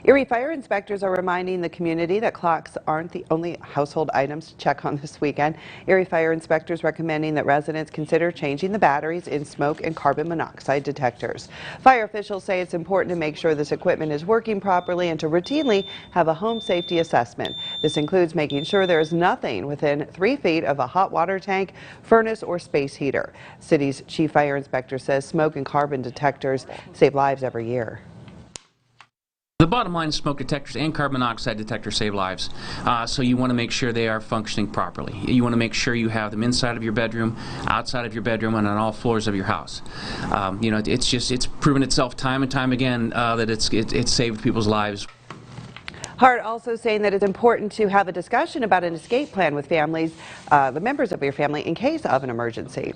Erie Fire inspectors are reminding the community that clocks aren't the only household items to check on this weekend. Erie Fire inspectors recommending that residents consider changing the batteries in smoke and carbon monoxide detectors. Fire officials say it's important to make sure this equipment is working properly and to routinely have a home safety assessment. This includes making sure there is nothing within 3 feet of a hot water tank, furnace, or space heater. City's chief fire inspector says smoke and carbon detectors save lives every year. The bottom line is smoke detectors and carbon monoxide detectors save lives, so you want to make sure they are functioning properly. You want to make sure you have them inside of your bedroom, outside of your bedroom, and on all floors of your house. It's proven itself time and time again that it's saved people's lives. Hart also saying that it's important to have a discussion about an escape plan with families, the members of your family, in case of an emergency.